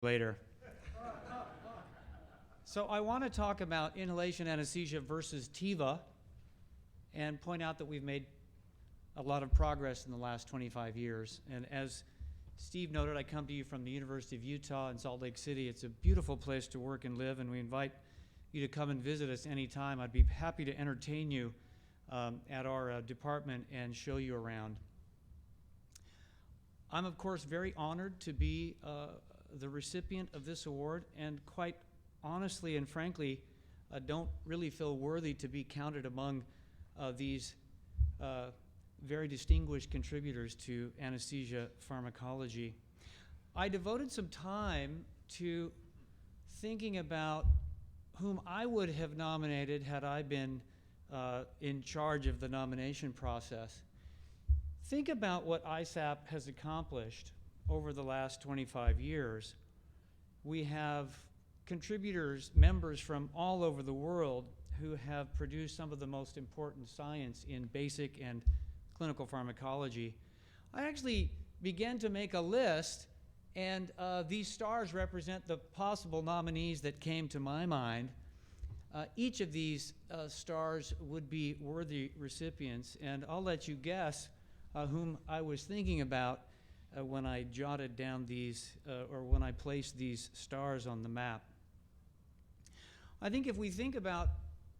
later. So I want to talk about inhalation anesthesia versus TIVA and point out that we've made a lot of progress in the last 25 years. And as Steve noted, I come to you from the University of Utah in Salt Lake City. It's a beautiful place to work and live, and we invite you to come and visit us anytime. I'd be happy to entertain you at our department and show you around. I'm, of course, very honored to be the recipient of this award, and quite honestly and frankly, don't really feel worthy to be counted among these very distinguished contributors to anesthesia pharmacology. I devoted some time to thinking about whom I would have nominated had I been in charge of the nomination process. Think about what ISAP has accomplished over the last 25 years. We have contributors, members from all over the world who have produced some of the most important science in basic and clinical pharmacology. I actually began to make a list, and these stars represent the possible nominees that came to my mind. Each of these stars would be worthy recipients, and I'll let you guess whom I was thinking about when I jotted down these, or when I placed these stars on the map. I think if we think about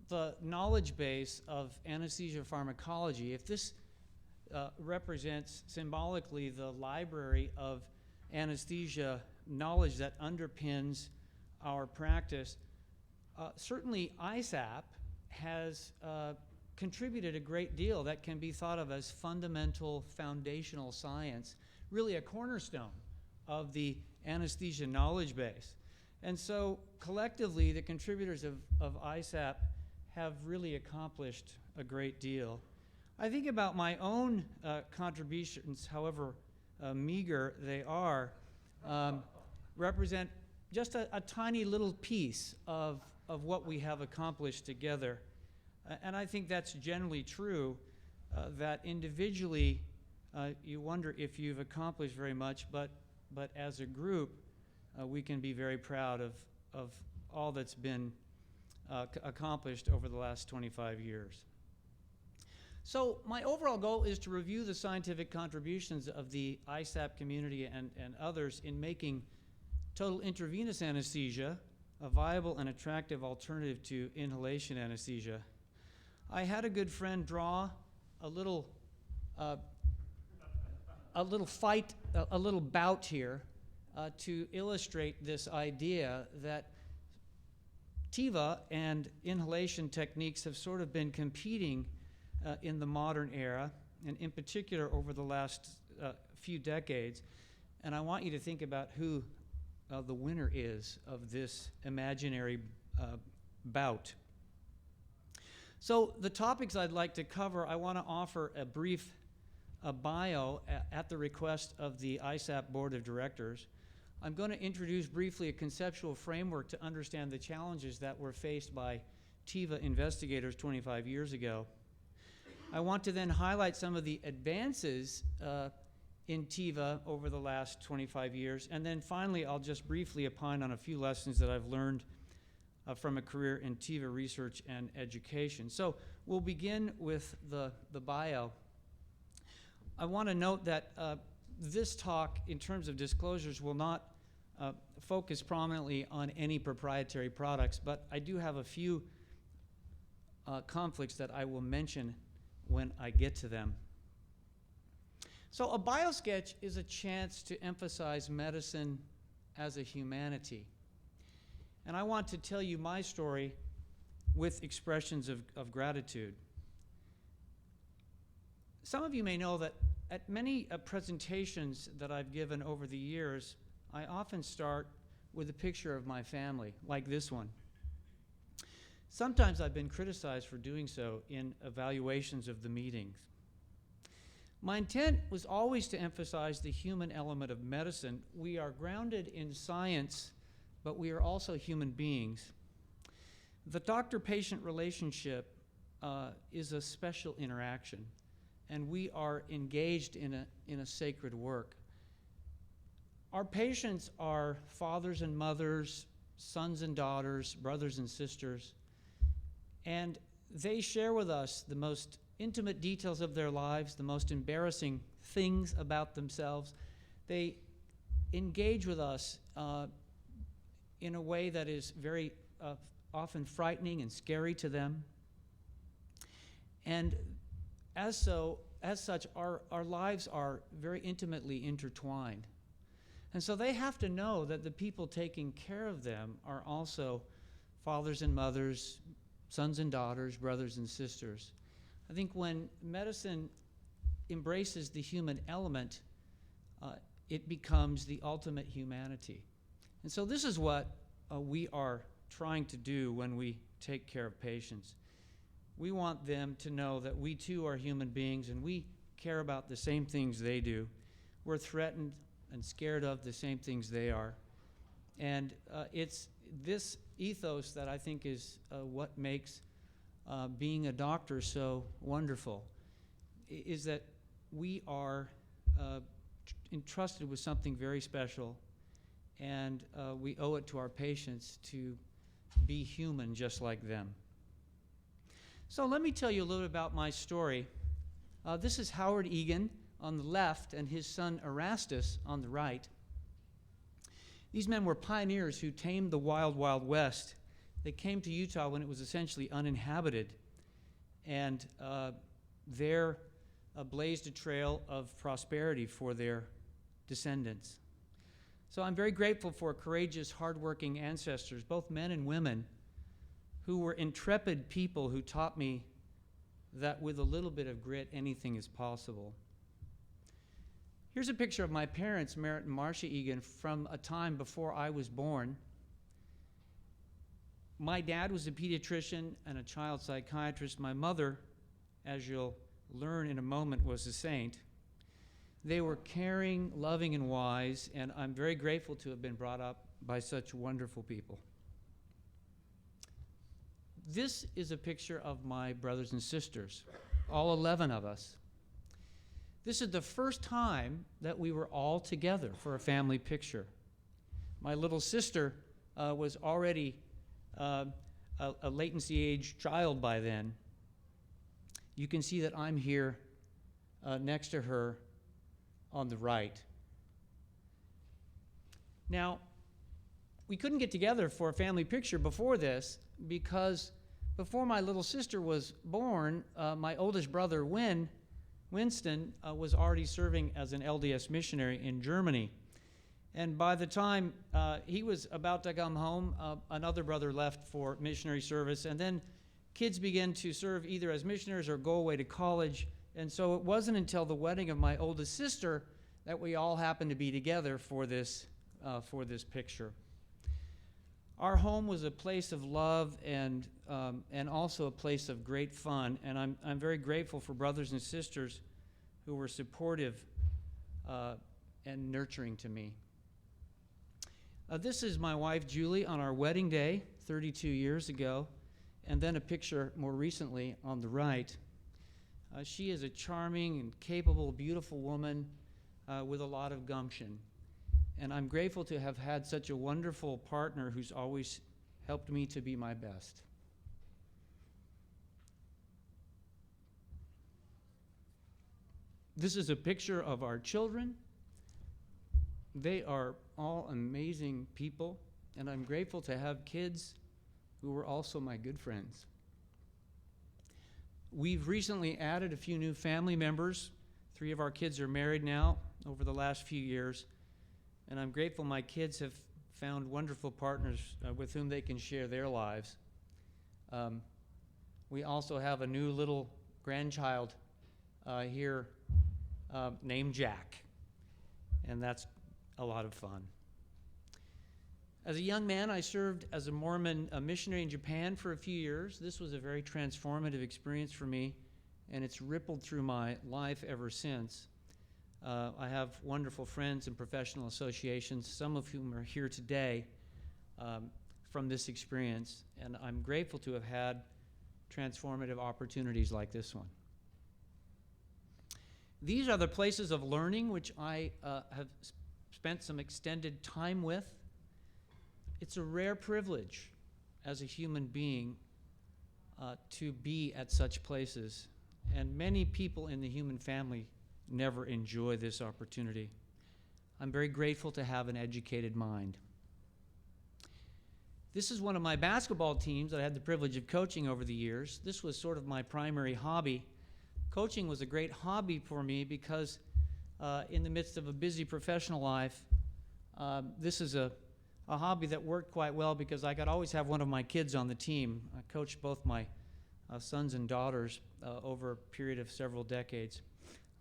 the knowledge base of anesthesia pharmacology, if this represents symbolically the library of anesthesia knowledge that underpins our practice, certainly ISAP has contributed a great deal that can be thought of as fundamental foundational science, really a cornerstone of the anesthesia knowledge base. And so collectively, the contributors of ISAP have really accomplished a great deal. I think about my own contributions, however meager they are, represent just a tiny little piece of what we have accomplished together. And I think that's generally true, that individually you wonder if you've accomplished very much, but as a group, we can be very proud of all that's been accomplished over the last 25 years. So my overall goal is to review the scientific contributions of the ISAP community and others in making total intravenous anesthesia a viable and attractive alternative to inhalation anesthesia. I had a good friend draw a little bout here to illustrate this idea that TIVA and inhalation techniques have sort of been competing in the modern era, and in particular over the last few decades. And I want you to think about who the winner is of this imaginary bout. So the topics I'd like to cover, I want to offer a brief bio at the request of the ISAP Board of Directors. I'm going to introduce briefly a conceptual framework to understand the challenges that were faced by TIVA investigators 25 years ago. I want to then highlight some of the advances in TIVA over the last 25 years. And then finally, I'll just briefly opine on a few lessons that I've learned from a career in TIVA research and education. So we'll begin with the bio. I want to note that this talk, in terms of disclosures, will not focus prominently on any proprietary products, but I do have a few conflicts that I will mention when I get to them. So a biosketch is a chance to emphasize medicine as a humanity. And I want to tell you my story with expressions of gratitude. Some of you may know that at many presentations that I've given over the years, I often start with a picture of my family, like this one. Sometimes I've been criticized for doing so in evaluations of the meetings. My intent was always to emphasize the human element of medicine. We are grounded in science, but we are also human beings. The doctor-patient relationship is a special interaction, and we are engaged in a sacred work. Our patients are fathers and mothers, sons and daughters, brothers and sisters, and they share with us the most intimate details of their lives, the most embarrassing things about themselves. They engage with us in a way that is very often frightening and scary to them. And as such, our lives are very intimately intertwined. And so they have to know that the people taking care of them are also fathers and mothers, sons and daughters, brothers and sisters. I think when medicine embraces the human element, it becomes the ultimate humanity. And so this is what we are trying to do when we take care of patients. We want them to know that we too are human beings and we care about the same things they do. We're threatened and scared of the same things they are. And it's this ethos that I think is what makes being a doctor so wonderful, is that we are entrusted with something very special, and we owe it to our patients to be human just like them. So let me tell you a little bit about my story. This is Howard Egan on the left and his son Erastus on the right. These men were pioneers who tamed the wild, wild West. They came to Utah when it was essentially uninhabited, and there blazed a trail of prosperity for their descendants. So I'm very grateful for courageous, hardworking ancestors, both men and women, who were intrepid people who taught me that with a little bit of grit, anything is possible. Here's a picture of my parents, Merritt and Marcia Egan, from a time before I was born. My dad was a pediatrician and a child psychiatrist. My mother, as you'll learn in a moment, was a saint. They were caring, loving, and wise, and I'm very grateful to have been brought up by such wonderful people. This is a picture of my brothers and sisters, all 11 of us. This is the first time that we were all together for a family picture. My little sister was already a latency age child by then. You can see that I'm here next to her on the right. Now, we couldn't get together for a family picture before this because before my little sister was born, my oldest brother, Winston, was already serving as an LDS missionary in Germany. And by the time he was about to come home, another brother left for missionary service, and then kids began to serve either as missionaries or go away to college. And so it wasn't until the wedding of my oldest sister that we all happened to be together for this picture. Our home was a place of love and also a place of great fun, and I'm very grateful for brothers and sisters who were supportive and nurturing to me. This is my wife Julie on our wedding day 32 years ago, and then a picture more recently on the right. She is a charming and capable, beautiful woman with a lot of gumption. And I'm grateful to have had such a wonderful partner who's always helped me to be my best. This is a picture of our children. They are all amazing people, and I'm grateful to have kids who were also my good friends. We've recently added a few new family members. 3 of our kids are married now over the last few years. And I'm grateful my kids have found wonderful partners with whom they can share their lives. We also have a new little grandchild here named Jack, and that's a lot of fun. As a young man, I served as a Mormon missionary in Japan for a few years. This was a very transformative experience for me, and it's rippled through my life ever since. I have wonderful friends and professional associations, some of whom are here today from this experience, and I'm grateful to have had transformative opportunities like this one. These are the places of learning which I have spent some extended time with. It's a rare privilege as a human being to be at such places, and many people in the human family never enjoy this opportunity. I'm very grateful to have an educated mind. This is one of my basketball teams that I had the privilege of coaching over the years. This was sort of my primary hobby. Coaching was a great hobby for me because in the midst of a busy professional life, this is a hobby that worked quite well because I could always have one of my kids on the team. I coached both my sons and daughters over a period of several decades.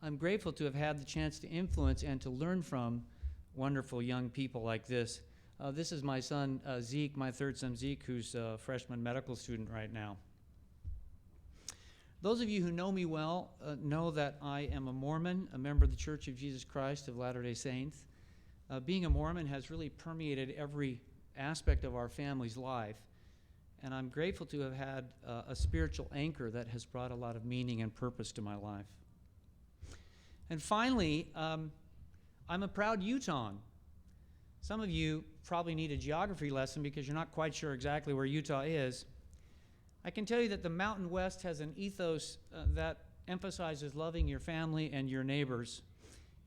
I'm grateful to have had the chance to influence and to learn from wonderful young people like this. This is my son, Zeke, my third son, Zeke, who's a freshman medical student right now. Those of you who know me well know that I am a Mormon, a member of the Church of Jesus Christ of Latter-day Saints. Being a Mormon has really permeated every aspect of our family's life, and I'm grateful to have had a spiritual anchor that has brought a lot of meaning and purpose to my life. And finally, I'm a proud Utahn. Some of you probably need a geography lesson because you're not quite sure exactly where Utah is. I can tell you that the Mountain West has an ethos that emphasizes loving your family and your neighbors,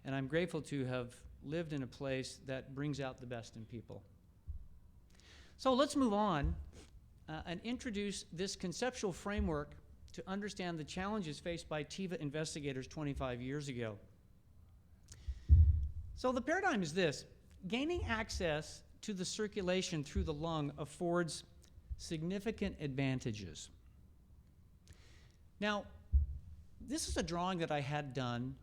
and I'm grateful to have lived in a place that brings out the best in people. So let's move on and introduce this conceptual framework to understand the challenges faced by TIVA investigators 25 years ago. So the paradigm is this: gaining access to the circulation through the lung affords significant advantages. Now, this is a drawing that I had done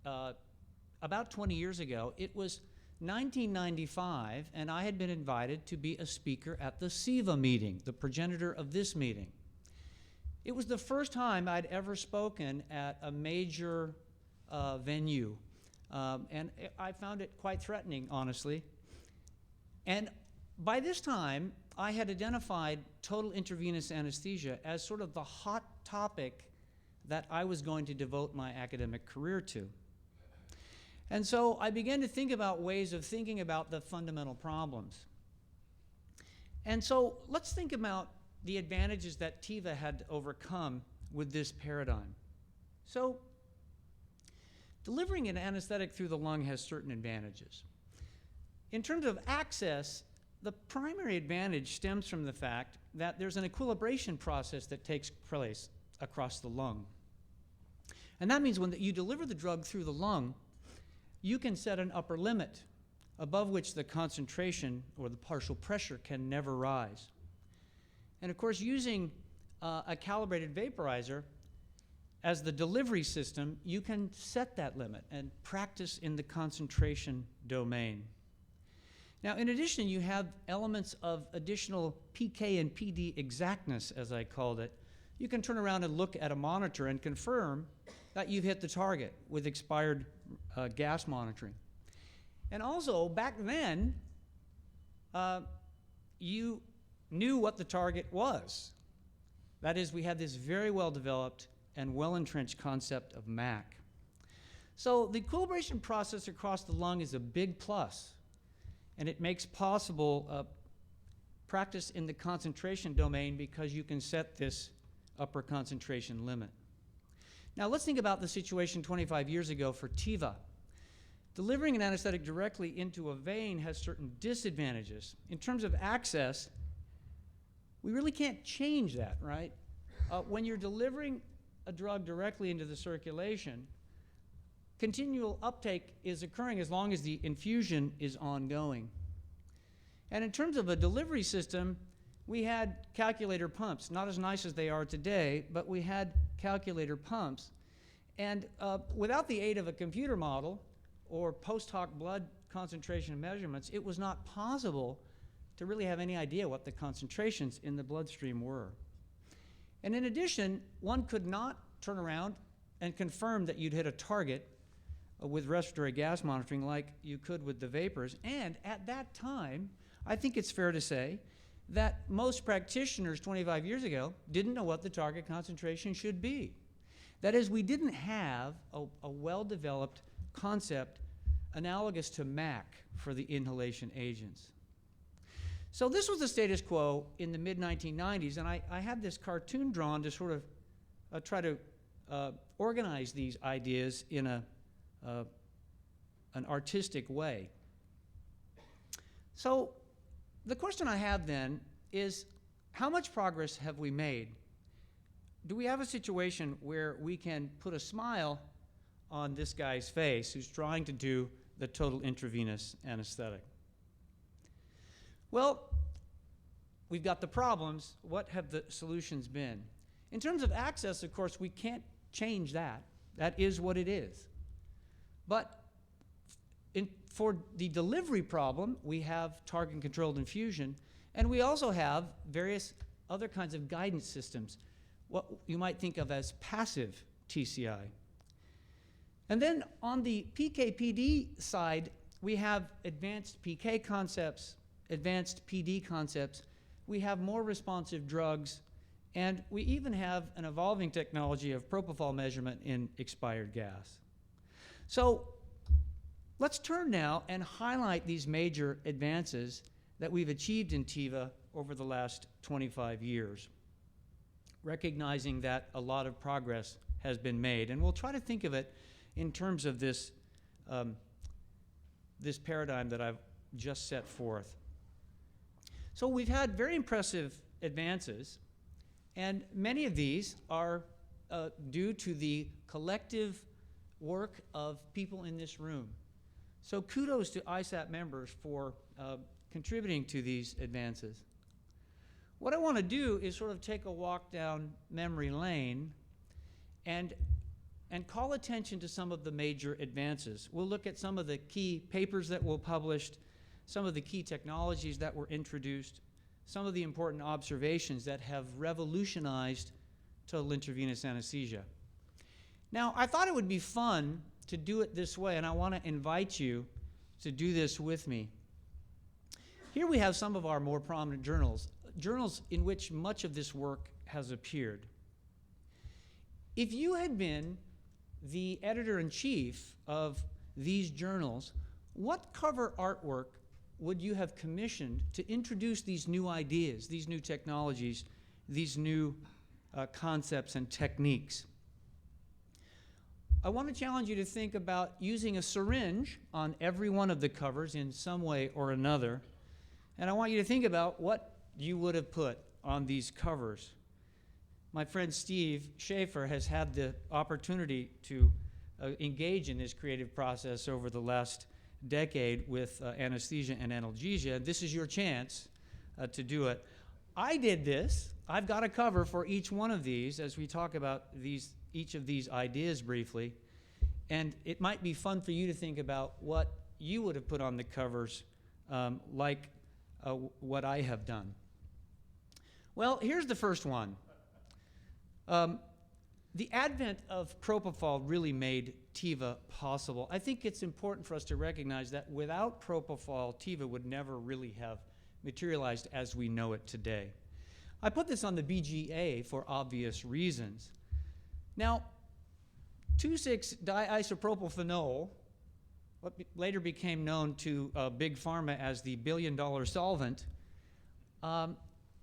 about 20 years ago. It was 1995, and I had been invited to be a speaker at the SIVA meeting, the progenitor of this meeting. It was the first time I'd ever spoken at a major venue, and I found it quite threatening, honestly. And by this time, I had identified total intravenous anesthesia as sort of the hot topic that I was going to devote my academic career to. And so I began to think about ways of thinking about the fundamental problems. And so let's think about the advantages that TIVA had to overcome with this paradigm. So delivering an anesthetic through the lung has certain advantages. In terms of access, the primary advantage stems from the fact that there's an equilibration process that takes place across the lung. And that means when you deliver the drug through the lung, you can set an upper limit above which the concentration or the partial pressure can never rise. And of course, using a calibrated vaporizer as the delivery system, you can set that limit and practice in the concentration domain. Now, in addition, you have elements of additional PK and PD exactness, as I called it. You can turn around and look at a monitor and confirm that you've hit the target with expired gas monitoring. And also, back then, you knew what the target was. That is, we had this very well-developed and well-entrenched concept of MAC. So the equilibration process across the lung is a big plus, and it makes possible practice in the concentration domain because you can set this upper concentration limit. Now let's think about the situation 25 years ago for TIVA. Delivering an anesthetic directly into a vein has certain disadvantages. In terms of access, we really can't change that, right? When you're delivering a drug directly into the circulation, continual uptake is occurring as long as the infusion is ongoing. And in terms of a delivery system, we had calculator pumps, not as nice as they are today, but we had calculator pumps. And without the aid of a computer model or post hoc blood concentration measurements, it was not possible to really have any idea what the concentrations in the bloodstream were. And in addition, one could not turn around and confirm that you'd hit a target with respiratory gas monitoring like you could with the vapors. And at that time, I think it's fair to say that most practitioners 25 years ago didn't know what the target concentration should be. That is, we didn't have a well-developed concept analogous to MAC for the inhalation agents. So this was the status quo in the mid-1990s, and I had this cartoon drawn to sort of try to organize these ideas in an artistic way. So the question I have then is, how much progress have we made? Do we have a situation where we can put a smile on this guy's face who's trying to do the total intravenous anesthetic? Well, we've got the problems. What have the solutions been? In terms of access, of course, we can't change that. That is what it is. But for the delivery problem, we have target-controlled infusion, and we also have various other kinds of guidance systems, what you might think of as passive TCI. And then on the PK/PD side, we have advanced PK concepts, advanced PD concepts. We have more responsive drugs, and we even have an evolving technology of propofol measurement in expired gas. So let's turn now and highlight these major advances that we've achieved in TIVA over the last 25 years, recognizing that a lot of progress has been made. And we'll try to think of it in terms of this, this paradigm that I've just set forth. So we've had very impressive advances, and many of these are due to the collective work of people in this room. So kudos to ISAP members for contributing to these advances. What I want to do is sort of take a walk down memory lane and call attention to some of the major advances. We'll look at some of the key papers that were published, some of the key technologies that were introduced, some of the important observations that have revolutionized total intravenous anesthesia. Now, I thought it would be fun to do it this way, and I want to invite you to do this with me. Here we have some of our more prominent journals, journals in which much of this work has appeared. If you had been the editor-in-chief of these journals, what cover artwork would you have commissioned to introduce these new ideas, these new technologies, these new concepts and techniques? I want to challenge you to think about using a syringe on every one of the covers in some way or another. And I want you to think about what you would have put on these covers. My friend Steve Schaefer has had the opportunity to engage in this creative process over the last decade with anesthesia and analgesia. This is your chance to do it. I did this. I've got a cover for each one of these as we talk about each of these ideas briefly. And it might be fun for you to think about what you would have put on the covers like what I have done. Well, here's the first one. The advent of propofol really made TIVA possible. I think it's important for us to recognize that without propofol, TIVA would never really have materialized as we know it today. I put this on the BGA for obvious reasons. Now, 2,6-diisopropylphenol, what later became known to Big Pharma as the billion-dollar solvent,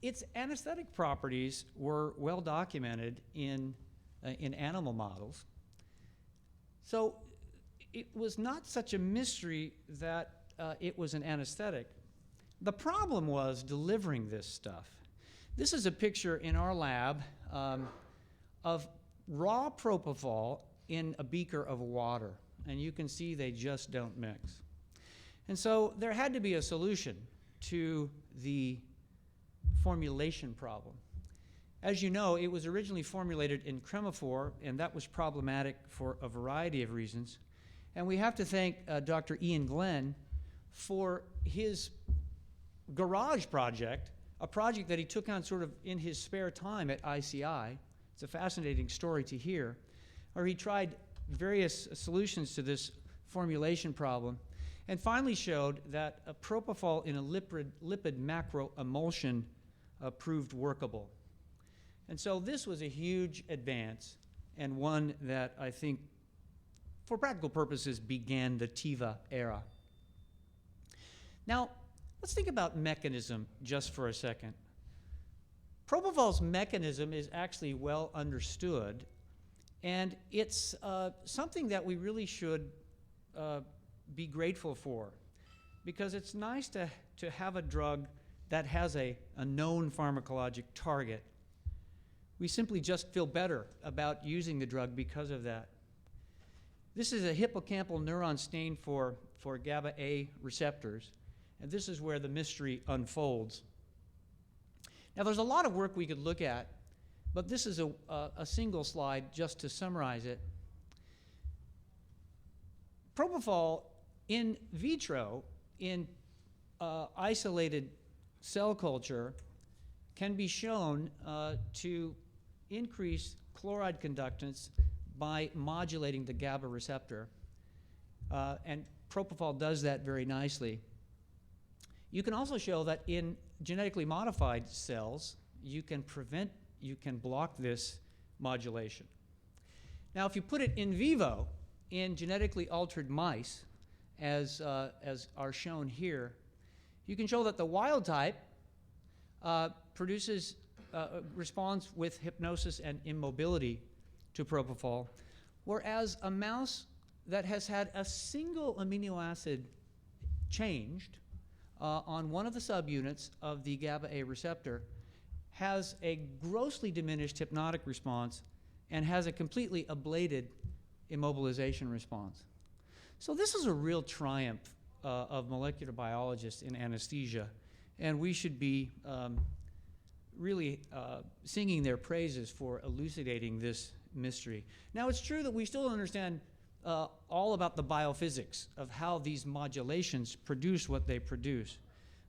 its anesthetic properties were well documented in animal models. So it was not such a mystery that it was an anesthetic. The problem was delivering this stuff. This is a picture in our lab of raw propofol in a beaker of water. And you can see they just don't mix. And so there had to be a solution to the formulation problem. As you know, it was originally formulated in cremophore, and that was problematic for a variety of reasons. And we have to thank Dr. Ian Glenn for his garage project, a project that he took on sort of in his spare time at ICI. It's a fascinating story to hear, where he tried various solutions to this formulation problem and finally showed that a propofol in a lipid macroemulsion proved workable. And so this was a huge advance, and one that I think for practical purposes, began the TIVA era. Now, let's think about mechanism just for a second. Propofol's mechanism is actually well understood, and it's something that we really should be grateful for, because it's nice to have a drug that has a known pharmacologic target. We simply just feel better about using the drug because of that. This is a hippocampal neuron stain for GABA A receptors, and this is where the mystery unfolds. Now, there's a lot of work we could look at, but this is a single slide just to summarize it. Propofol in vitro, in isolated cell culture, can be shown to increase chloride conductance by modulating the GABA receptor. And propofol does that very nicely. You can also show that in genetically modified cells, you can block this modulation. Now, if you put it in vivo in genetically altered mice, as are shown here, you can show that the wild type responds with hypnosis and immobility to propofol, whereas a mouse that has had a single amino acid changed on one of the subunits of the GABA A receptor has a grossly diminished hypnotic response and has a completely ablated immobilization response. So this is a real triumph of molecular biologists in anesthesia, and we should be really singing their praises for elucidating this mystery. Now, it's true that we still don't understand all about the biophysics of how these modulations produce what they produce,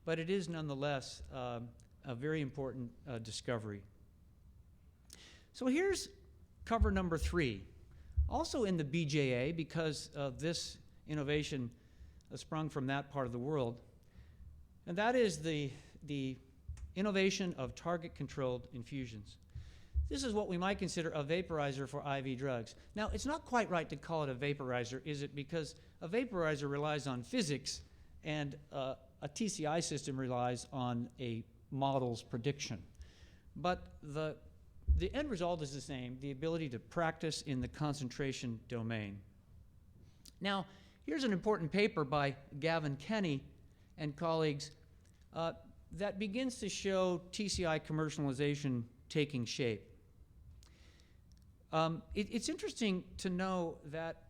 but it is nonetheless a very important discovery. So here's cover number 3, also in the BJA, because this innovation sprung from that part of the world, and that is the innovation of target-controlled infusions. This is what we might consider a vaporizer for IV drugs. Now, it's not quite right to call it a vaporizer, is it? Because a vaporizer relies on physics, and a TCI system relies on a model's prediction. But the end result is the same, the ability to practice in the concentration domain. Now, here's an important paper by Gavin Kenny and colleagues that begins to show TCI commercialization taking shape. It's interesting to know that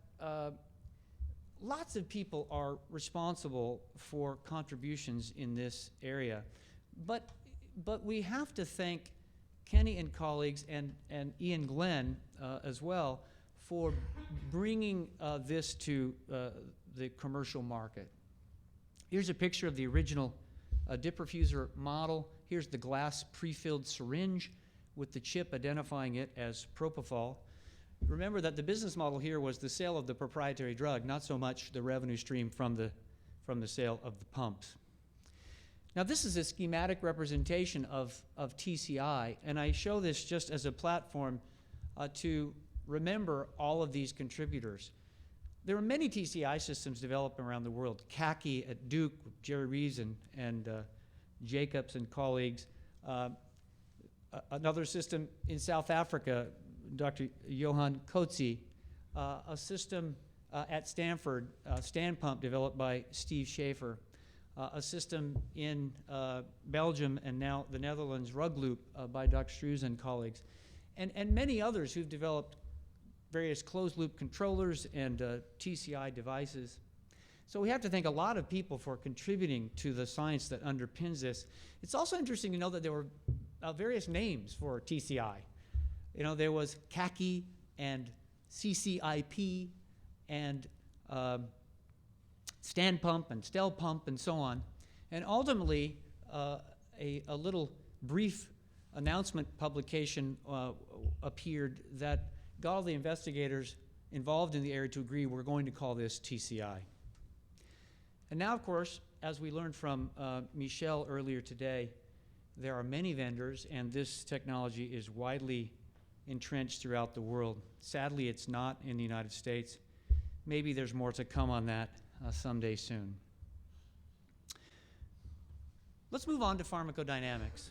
lots of people are responsible for contributions in this area, but we have to thank Kenny and colleagues and Ian Glenn as well for bringing this to the commercial market. Here's a picture of the original dip perfuser model. Here's the glass pre-filled syringe with the chip identifying it as propofol. Remember that the business model here was the sale of the proprietary drug, not so much the revenue stream from the sale of the pumps. Now, this is a schematic representation of TCI, and I show this just as a platform to remember all of these contributors. There are many TCI systems developed around the world. CACI at Duke, Jerry Reeves and Jacobs and colleagues. Another system in South Africa, Dr. Johan Coetzee. A system at Stanford, Stand Pump, developed by Steve Schaefer. A system in Belgium and now the Netherlands, Rug Loop, by Dr. Struze and colleagues. And many others who've developed various closed-loop controllers and TCI devices. So we have to thank a lot of people for contributing to the science that underpins this. It's also interesting to know that there were various names for TCI. You know, there was CACI and CCIP and Stand Pump and Stel Pump and so on. And ultimately, a little brief announcement publication appeared that got all the investigators involved in the area to agree we're going to call this TCI. And now, of course, as we learned from Michelle earlier today, there are many vendors, and this technology is widely entrenched throughout the world. Sadly, it's not in the United States. maybe there's more to come on that someday soon. Let's move on to pharmacodynamics.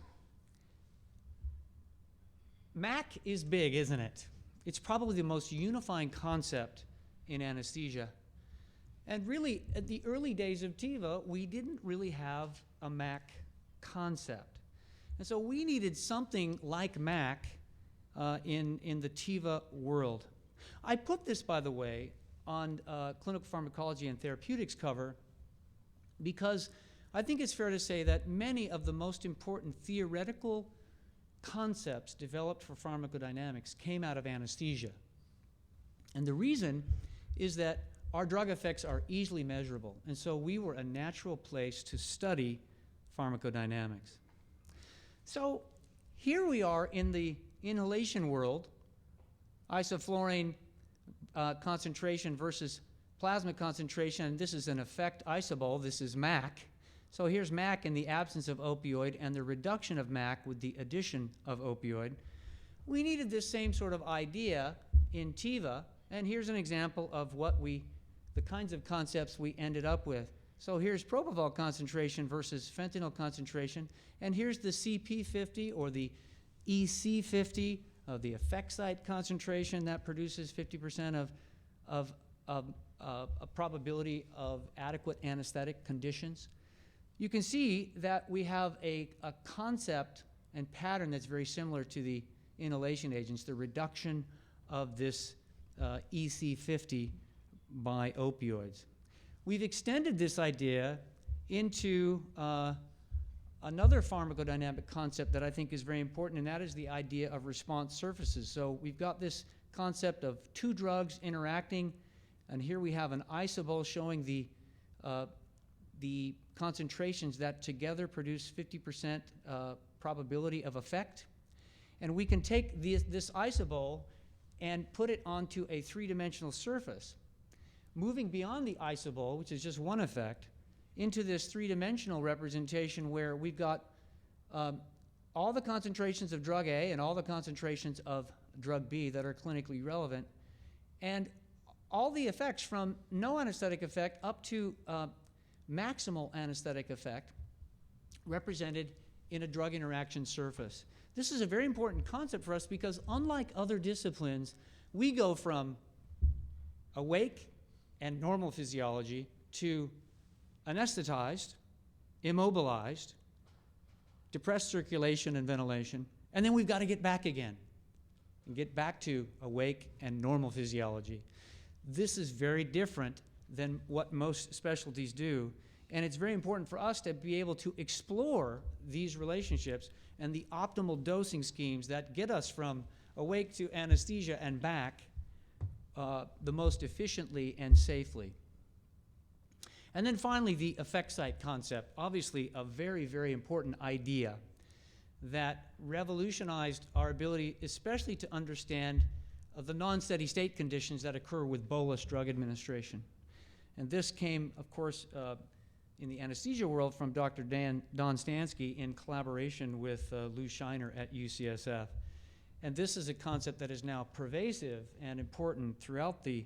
MAC is big, isn't it? It's probably the most unifying concept in anesthesia. And really, at the early days of TIVA, we didn't really have a MAC concept. And so we needed something like MAC in the TIVA world. I put this, by the way, on Clinical Pharmacology and Therapeutics cover because I think it's fair to say that many of the most important theoretical concepts developed for pharmacodynamics came out of anesthesia. And the reason is that our drug effects are easily measurable, and so we were a natural place to study pharmacodynamics. So here we are in the inhalation world, isoflurane concentration versus plasma concentration, and this is an effect isobol, this is MAC. So here's MAC in the absence of opioid and the reduction of MAC with the addition of opioid. We needed this same sort of idea in TIVA, and here's an example of the kinds of concepts we ended up with. So here's propofol concentration versus fentanyl concentration, and here's the CP50 or the EC50 of the effect site concentration that produces 50% of a probability of adequate anesthetic conditions. You can see that we have a concept and pattern that's very similar to the inhalation agents, the reduction of this EC50 by opioids. We've extended this idea into another pharmacodynamic concept that I think is very important, and that is the idea of response surfaces. So we've got this concept of two drugs interacting, and here we have an isobol showing the concentrations that together produce 50% probability of effect. And we can take this isobol and put it onto a three-dimensional surface, moving beyond the isobol, which is just one effect, into this three-dimensional representation where we've got all the concentrations of drug A and all the concentrations of drug B that are clinically relevant, and all the effects from no anesthetic effect up to maximal anesthetic effect represented in a drug interaction surface. This is a very important concept for us because unlike other disciplines, we go from awake and normal physiology to anesthetized, immobilized, depressed circulation and ventilation, and then we've got to get back again and get back to awake and normal physiology. This is very different than what most specialties do, and it's very important for us to be able to explore these relationships and the optimal dosing schemes that get us from awake to anesthesia and back the most efficiently and safely. And then finally, the effect site concept, obviously a very, very important idea that revolutionized our ability, especially to understand the non-steady state conditions that occur with bolus drug administration. And this came, of course, in the anesthesia world from Dr. Don Stansky in collaboration with Lou Shiner at UCSF. And this is a concept that is now pervasive and important throughout the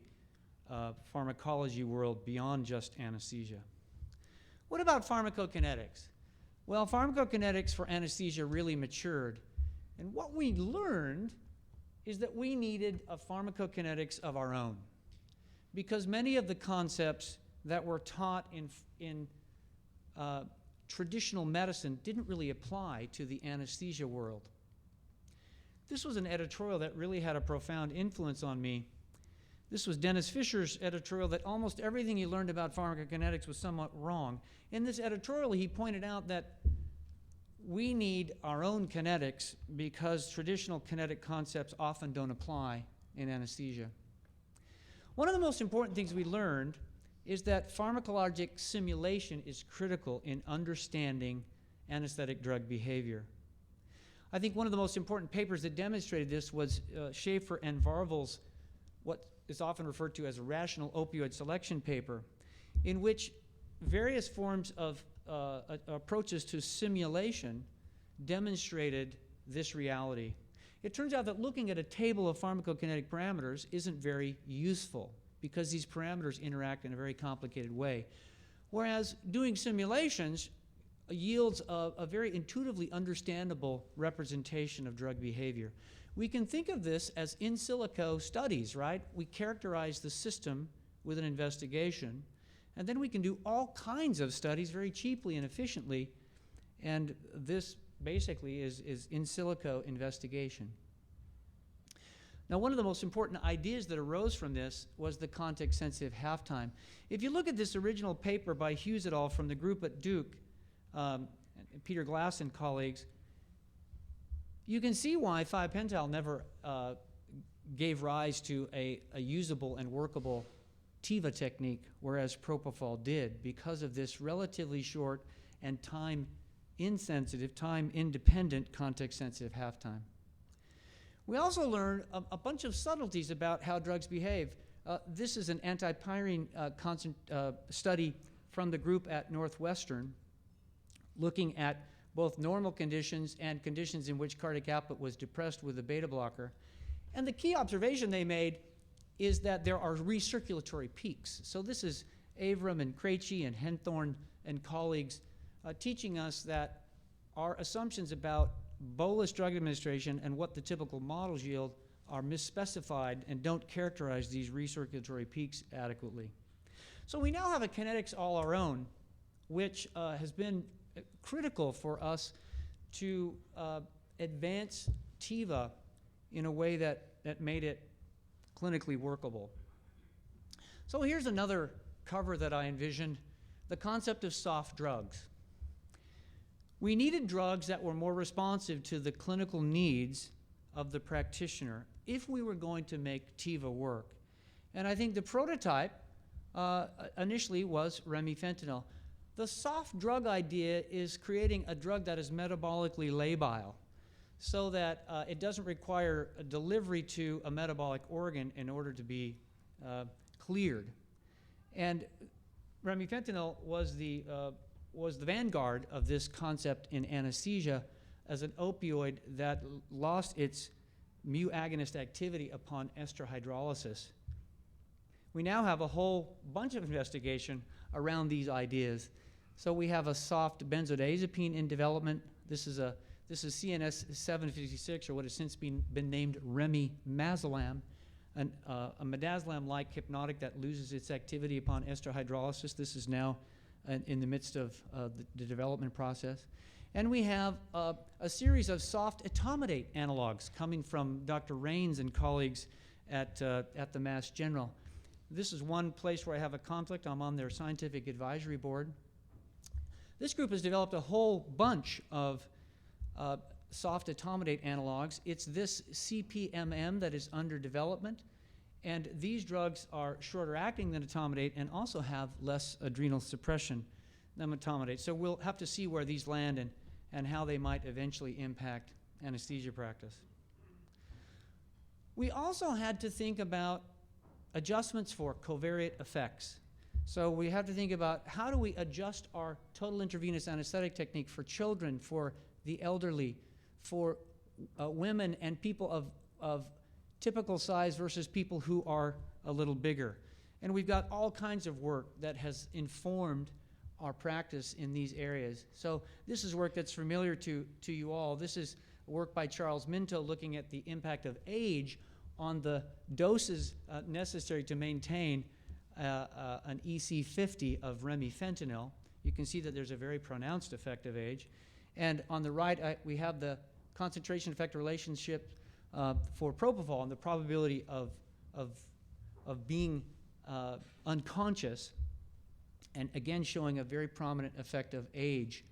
pharmacology world beyond just anesthesia. What about pharmacokinetics? Well, pharmacokinetics for anesthesia really matured. And what we learned is that we needed a pharmacokinetics of our own, because many of the concepts that were taught in traditional medicine didn't really apply to the anesthesia world. This was an editorial that really had a profound influence on me. This was Dennis Fisher's editorial that almost everything he learned about pharmacokinetics was somewhat wrong. In this editorial, he pointed out that we need our own kinetics because traditional kinetic concepts often don't apply in anesthesia. One of the most important things we learned is that pharmacologic simulation is critical in understanding anesthetic drug behavior. I think one of the most important papers that demonstrated this was Schaefer and Varvel's, what is often referred to as a rational opioid selection paper, in which various forms of approaches to simulation demonstrated this reality. It turns out that looking at a table of pharmacokinetic parameters isn't very useful because these parameters interact in a very complicated way. Whereas doing simulations yields a very intuitively understandable representation of drug behavior. We can think of this as in silico studies, right? We characterize the system with an investigation, and then we can do all kinds of studies very cheaply and efficiently, and this basically is in silico investigation. Now, one of the most important ideas that arose from this was the context-sensitive halftime. If you look at this original paper by Hughes et al. From the group at Duke, Peter Glass and colleagues, you can see why 5-pentyl never gave rise to a usable and workable TIVA technique, whereas propofol did, because of this relatively short and time-insensitive, time-independent context-sensitive halftime. We also learned a bunch of subtleties about how drugs behave. This is an antipyrine study from the group at Northwestern, looking at both normal conditions and conditions in which cardiac output was depressed with a beta blocker. And the key observation they made is that there are recirculatory peaks. So this is Avram and Krejci and Henthorn and colleagues teaching us that our assumptions about bolus drug administration and what the typical models yield are misspecified and don't characterize these recirculatory peaks adequately. So we now have a kinetics all our own, which has been critical for us to advance TIVA in a way that made it clinically workable. So here's another cover that I envisioned, the concept of soft drugs. We needed drugs that were more responsive to the clinical needs of the practitioner if we were going to make TIVA work. And I think the prototype initially was remifentanil. The soft drug idea is creating a drug that is metabolically labile so that it doesn't require a delivery to a metabolic organ in order to be cleared. And remifentanil was the vanguard of this concept in anesthesia as an opioid that lost its mu agonist activity upon ester hydrolysis. We now have a whole bunch of investigation around these ideas. So we have a soft benzodiazepine in development. This is CNS 756, or what has since been named remimazolam, a midazolam-like hypnotic that loses its activity upon ester hydrolysis. This is now in the midst of the development process. And we have a series of soft etomidate analogs coming from Dr. Rains and colleagues at the Mass General. This is one place where I have a conflict. I'm on their scientific advisory board. This group has developed a whole bunch of soft etomidate analogs. It's this CPMM that is under development. And these drugs are shorter acting than etomidate and also have less adrenal suppression than etomidate. So we'll have to see where these land and how they might eventually impact anesthesia practice. We also had to think about adjustments for covariate effects. So we have to think about how do we adjust our total intravenous anesthetic technique for children, for the elderly, for women and people of typical size versus people who are a little bigger. And we've got all kinds of work that has informed our practice in these areas. So this is work that's familiar to you all. This is work by Charles Minto looking at the impact of age on the doses necessary to maintain an EC50 of remifentanil. You can see that there's a very pronounced effect of age. And on the right, we have the concentration effect relationship for propofol and the probability of being unconscious, and again showing a very prominent effect of age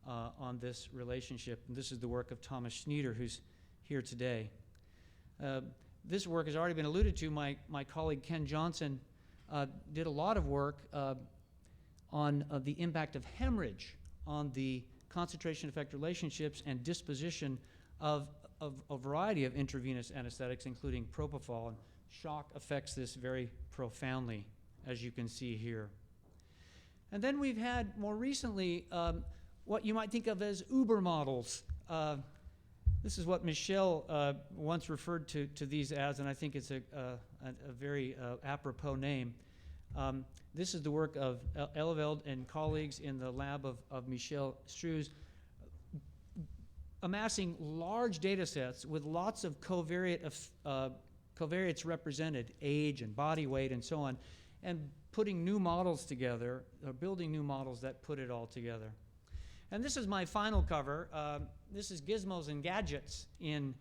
on this relationship. And this is the work of Thomas Schneider, who's here today. This work has already been alluded to. My colleague Ken Johnson did a lot of work on the impact of hemorrhage on the concentration effect relationships and disposition of a variety of intravenous anesthetics, including propofol. And shock affects this very profoundly, as you can see here. And then we've had more recently what you might think of as Uber models. This is what Michel once referred to these as, and I think it's a very apropos name. This is the work of Eleveld and colleagues in the lab of Michel Struz, amassing large data sets with lots of covariates represented, age and body weight and so on, and putting new models together, or building new models that put it all together. And this is my final cover. This is gizmos and gadgets in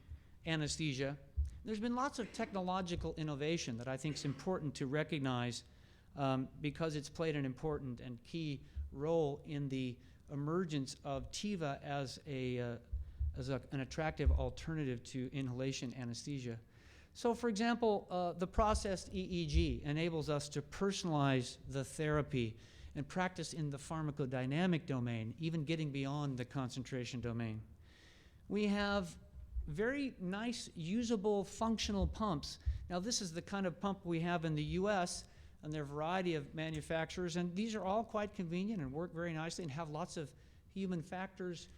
anesthesia. There's been lots of technological innovation that I think is important to recognize because it's played an important and key role in the emergence of TIVA as an attractive alternative to inhalation anesthesia. So for example, the processed EEG enables us to personalize the therapy and practice in the pharmacodynamic domain, even getting beyond the concentration domain. We have very nice, usable, functional pumps. Now this is the kind of pump we have in the US, and there are a variety of manufacturers, and these are all quite convenient and work very nicely and have lots of human factors,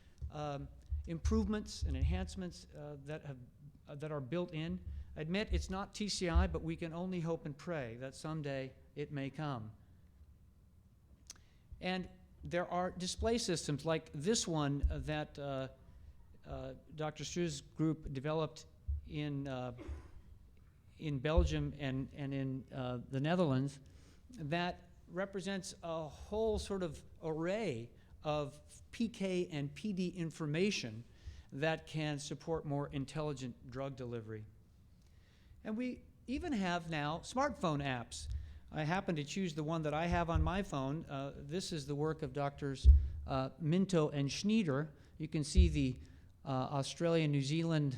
improvements and enhancements that are built in. I admit it's not TCI, but we can only hope and pray that someday it may come. And there are display systems like this one that Dr. Struz's group developed in Belgium and in the Netherlands that represents a whole sort of array of PK and PD information that can support more intelligent drug delivery. And we even have now smartphone apps. I happen to choose the one that I have on my phone. This is the work of Drs. Minto and Schneider. You can see the Australian, New Zealand,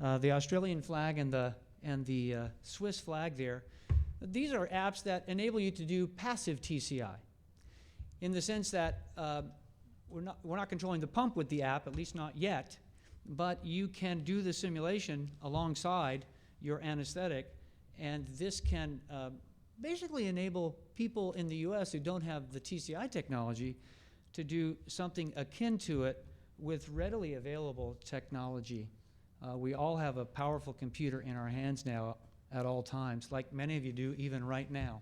the Australian flag and the Swiss flag there. These are apps that enable you to do passive TCI, in the sense that we're not controlling the pump with the app, at least not yet, but you can do the simulation alongside your anesthetic, and this can basically enable people in the US who don't have the TCI technology to do something akin to it with readily available technology. We all have a powerful computer in our hands now at all times, like many of you do even right now.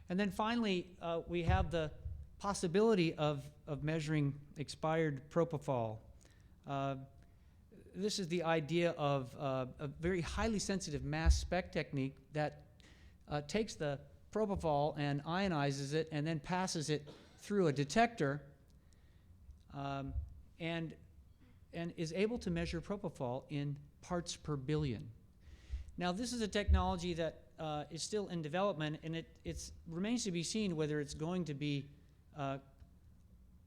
And then finally, we have the possibility of measuring expired propofol. This is the idea of a very highly sensitive mass spec technique that takes the propofol and ionizes it and then passes it through a detector and is able to measure propofol in parts per billion. Now, this is a technology that is still in development, and it remains to be seen whether it's going to be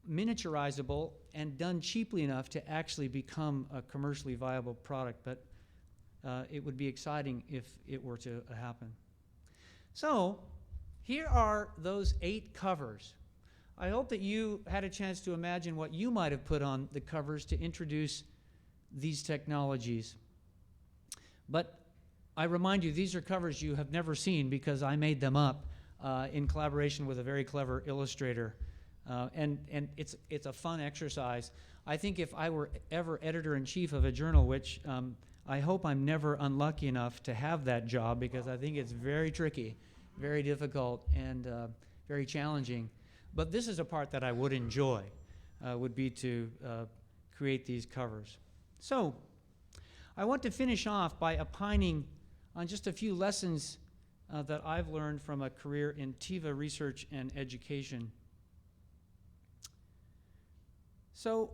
miniaturizable and done cheaply enough to actually become a commercially viable product, but it would be exciting if it were to happen. So here are those 8 covers. I hope that you had a chance to imagine what you might have put on the covers to introduce these technologies. But I remind you, these are covers you have never seen because I made them up in collaboration with a very clever illustrator. And it's a fun exercise. I think if I were ever editor-in-chief of a journal, which I hope I'm never unlucky enough to have that job, because I think it's very tricky, very difficult, and very challenging. But this is a part that I would enjoy, would be to create these covers. So I want to finish off by opining on just a few lessons that I've learned from a career in TIVA research and education. So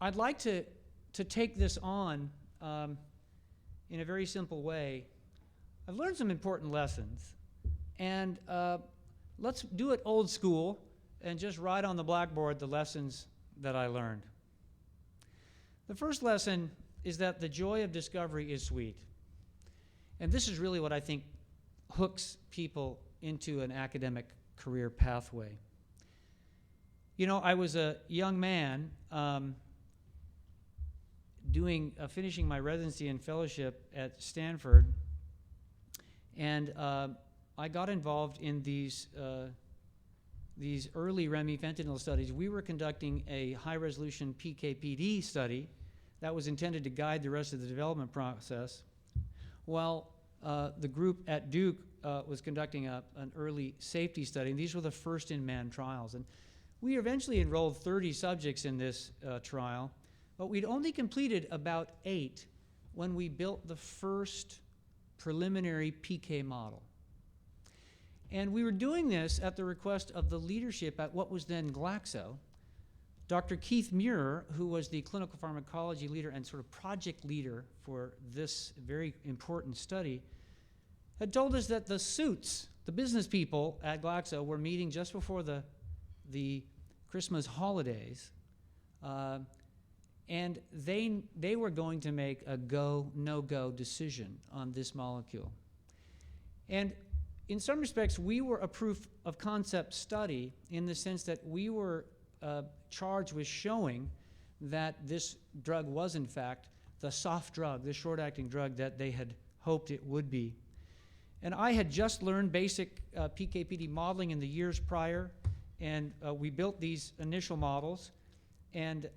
I'd like to take this on in a very simple way. I've learned some important lessons, and let's do it old school and just write on the blackboard the lessons that I learned. The first lesson is that the joy of discovery is sweet. And this is really what I think hooks people into an academic career pathway. You know, I was a young man finishing my residency and fellowship at Stanford, and I got involved in these early remifentanil studies. We were conducting a high-resolution PK/PD study that was intended to guide the rest of the development process, while the group at Duke was conducting an early safety study. And these were the first in-man trials. And we eventually enrolled 30 subjects in this trial, but we'd only completed about 8 when we built the first preliminary PK model. And we were doing this at the request of the leadership at what was then Glaxo. Dr. Keith Muir, who was the clinical pharmacology leader and sort of project leader for this very important study, had told us that the suits, the business people at Glaxo, were meeting just before the Christmas holidays, and they were going to make a go, no-go decision on this molecule. And in some respects, we were a proof of concept study in the sense that we were charged with showing that this drug was, in fact, the soft drug, the short-acting drug that they had hoped it would be. And I had just learned basic PK/PD modeling in the years prior, and we built these initial models. And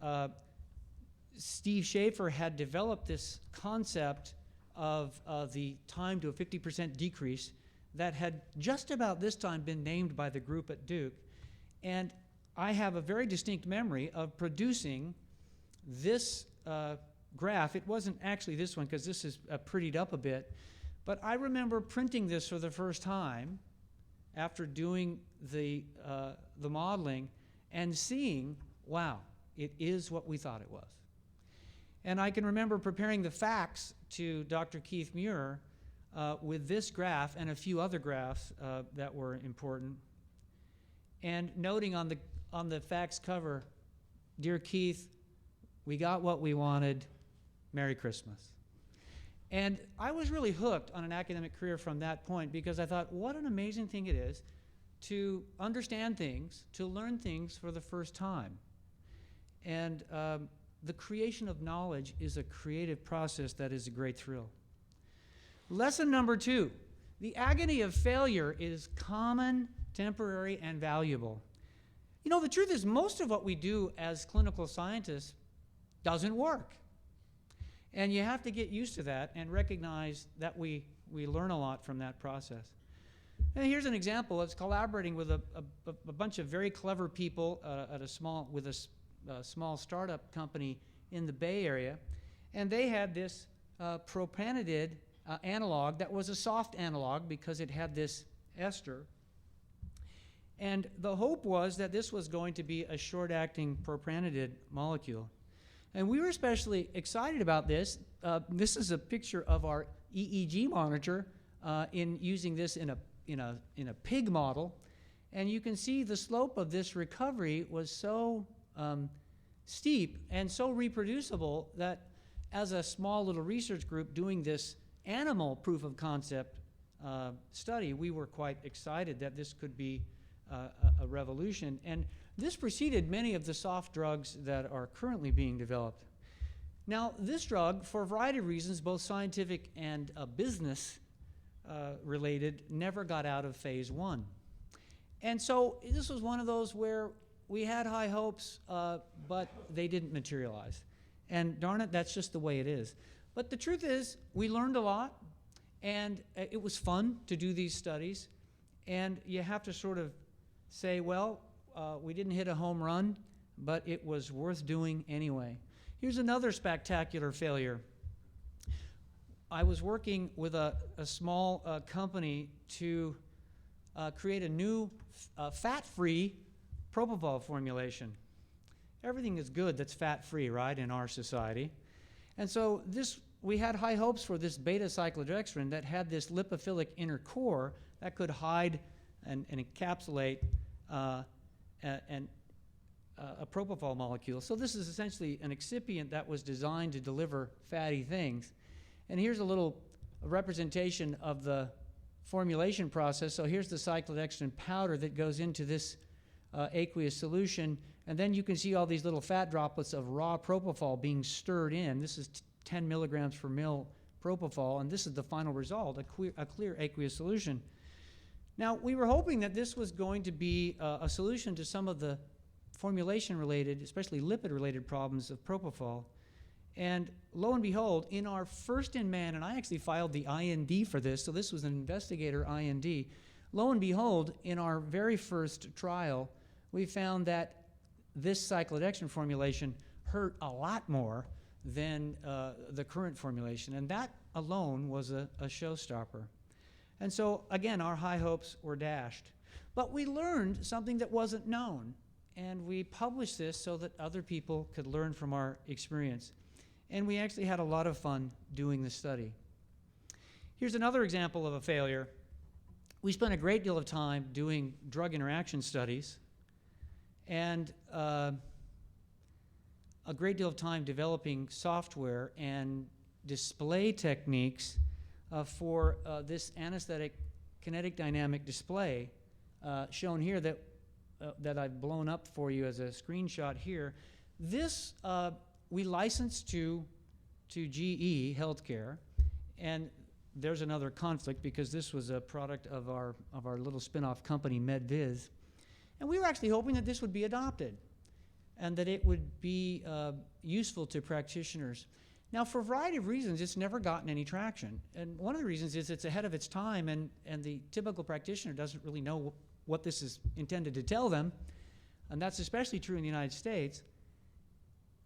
Steve Schaefer had developed this concept of the time to a 50% decrease that had just about this time been named by the group at Duke. And I have a very distinct memory of producing this graph. It wasn't actually this one, because this is prettied up a bit, but I remember printing this for the first time after doing the modeling and seeing, wow, it is what we thought it was. And I can remember preparing the facts to Dr. Keith Muir with this graph and a few other graphs that were important, and noting on the facts cover, "Dear Keith, we got what we wanted. Merry Christmas." And I was really hooked on an academic career from that point, because I thought, what an amazing thing it is to understand things, to learn things for the first time. And the creation of knowledge is a creative process that is a great thrill. Lesson number 2, the agony of failure is common, temporary, and valuable. You know, the truth is, most of what we do as clinical scientists doesn't work. And you have to get used to that and recognize that we learn a lot from that process. And here's an example. It's collaborating with a bunch of very clever people with a small startup company in the Bay Area. And they had this propanidid analog that was a soft analog because it had this ester. And the hope was that this was going to be a short-acting propanidid molecule. And we were especially excited about this. This is a picture of our EEG monitor in using this in a pig model. And you can see the slope of this recovery was so steep and so reproducible that as a small little research group doing this animal proof of concept study, we were quite excited that this could be a revolution. And this preceded many of the soft drugs that are currently being developed. Now, this drug, for a variety of reasons, both scientific and business related, never got out of phase 1. And so this was one of those where we had high hopes, but they didn't materialize. And darn it, that's just the way it is. But the truth is, we learned a lot, and it was fun to do these studies. And you have to sort of say, well, we didn't hit a home run, but it was worth doing anyway. Here's another spectacular failure. I was working with a small company to create a new fat-free propofol formulation. Everything is good that's fat-free, right, in our society. And so we had high hopes for this beta-cyclodextrin that had this lipophilic inner core that could hide and encapsulate a propofol molecule. So this is essentially an excipient that was designed to deliver fatty things. And here's a little representation of the formulation process. So here's the cyclodextrin powder that goes into this aqueous solution. And then you can see all these little fat droplets of raw propofol being stirred in. This is 10 milligrams per mil propofol, and this is the final result, a clear aqueous solution. Now, we were hoping that this was going to be a solution to some of the formulation-related, especially lipid-related problems of propofol. And lo and behold, in our first in man, and I actually filed the IND for this, so this was an investigator IND. Lo and behold, in our very first trial, we found that this cyclodextrin formulation hurt a lot more than the current formulation, and that alone was a showstopper. And so, again, our high hopes were dashed. But we learned something that wasn't known, and we published this so that other people could learn from our experience. And we actually had a lot of fun doing the study. Here's another example of a failure. We spent a great deal of time doing drug interaction studies, and a great deal of time developing software and display techniques for this anesthetic kinetic dynamic display shown here that I've blown up for you as a screenshot here. This we licensed to GE Healthcare, and there's another conflict because this was a product of our little spin-off company, MedViz. And we were actually hoping that this would be adopted and that it would be useful to practitioners. Now, for a variety of reasons, it's never gotten any traction. And one of the reasons is it's ahead of its time, and the typical practitioner doesn't really know what this is intended to tell them. And that's especially true in the United States.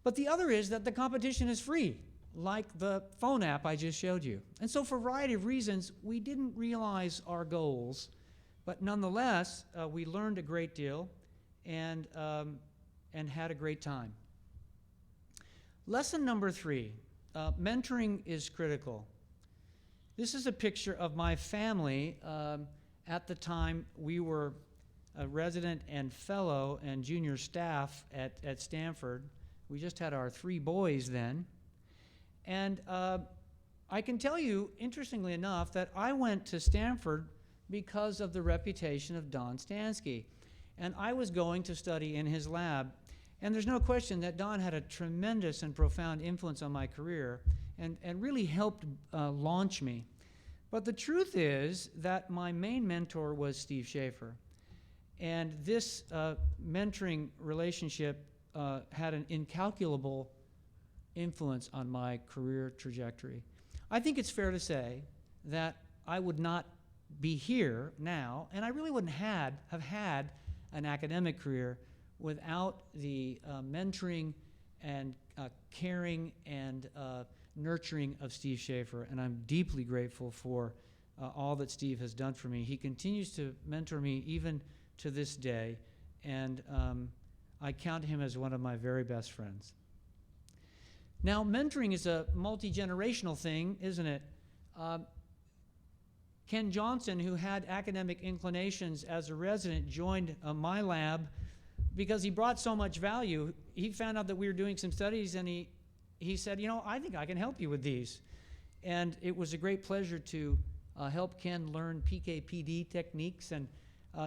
But the other is that the competition is free, like the phone app I just showed you. And so for a variety of reasons, we didn't realize our goals. But nonetheless, we learned a great deal and had a great time. Lesson number 3, mentoring is critical. This is a picture of my family. At the time, we were a resident and fellow and junior staff at Stanford. We just had our 3 boys then. And I can tell you, interestingly enough, that I went to Stanford because of the reputation of Don Stansky. And I was going to study in his lab. And there's no question that Don had a tremendous and profound influence on my career and really helped launch me. But the truth is that my main mentor was Steve Schaefer. And this mentoring relationship had an incalculable influence on my career trajectory. I think it's fair to say that I would not be here now, and I really wouldn't have had an academic career without the mentoring and caring and nurturing of Steve Schaefer, and I'm deeply grateful for all that Steve has done for me. He continues to mentor me even to this day, and I count him as one of my very best friends. Now, mentoring is a multi-generational thing, isn't it? Ken Johnson, who had academic inclinations as a resident, joined my lab because he brought so much value. He found out that we were doing some studies, and he said, you know, I think I can help you with these. And it was a great pleasure to help Ken learn PK/PD techniques, and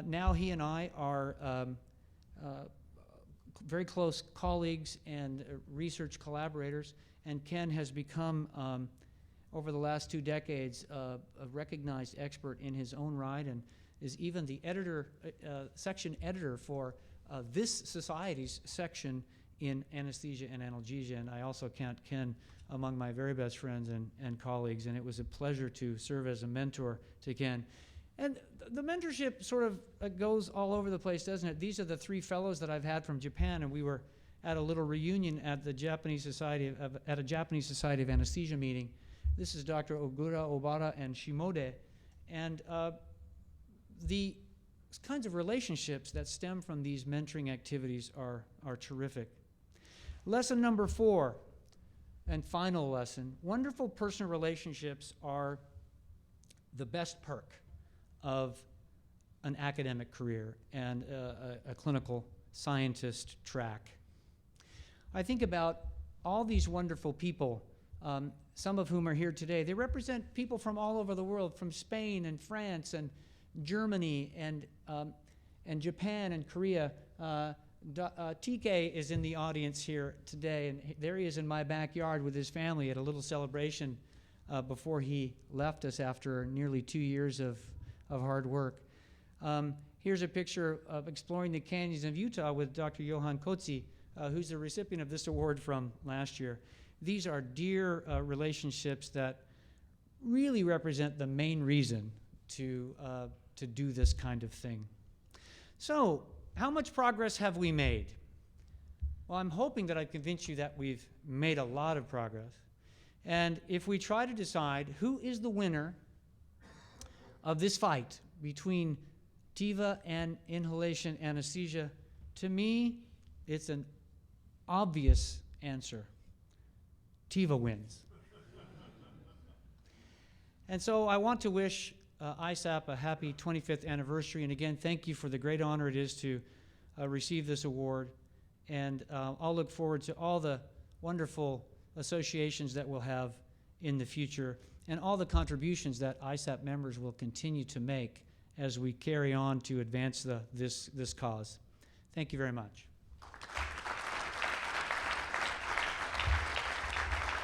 now he and I are very close colleagues and research collaborators, and Ken has become, over the last 2 decades, a recognized expert in his own right, and is even the editor, section editor for this society's section in anesthesia and analgesia. And I also count Ken among my very best friends and colleagues, and it was a pleasure to serve as a mentor to Ken. And the mentorship sort of goes all over the place, doesn't it? These are the 3 fellows that I've had from Japan, and we were at a little reunion at the Japanese Society at a Japanese Society of Anesthesia meeting. This is Dr. Ogura, Obara, and Shimode, and the kinds of relationships that stem from these mentoring activities are terrific. Lesson number 4, and final lesson: wonderful personal relationships are the best perk of an academic career and a clinical scientist track. I think about all these wonderful people, some of whom are here today. They represent people from all over the world, from Spain and France and Germany and Japan and Korea. TK is in the audience here today, and there he is in my backyard with his family at a little celebration before he left us after nearly 2 years of hard work. Here's a picture of exploring the canyons of Utah with Dr. Johan Kotze, who's the recipient of this award from last year. these are dear relationships that really represent the main reason to do this kind of thing. So, how much progress have we made? Well, I'm hoping that I've convinced you that we've made a lot of progress. And if we try to decide who is the winner of this fight between TIVA and inhalation anesthesia, to me, it's an obvious answer. TIVA wins. And so I want to wish ISAP a happy 25th anniversary. And again, thank you for the great honor it is to receive this award. And I'll look forward to all the wonderful associations that we'll have in the future and all the contributions that ISAP members will continue to make as we carry on to advance this cause. Thank you very much.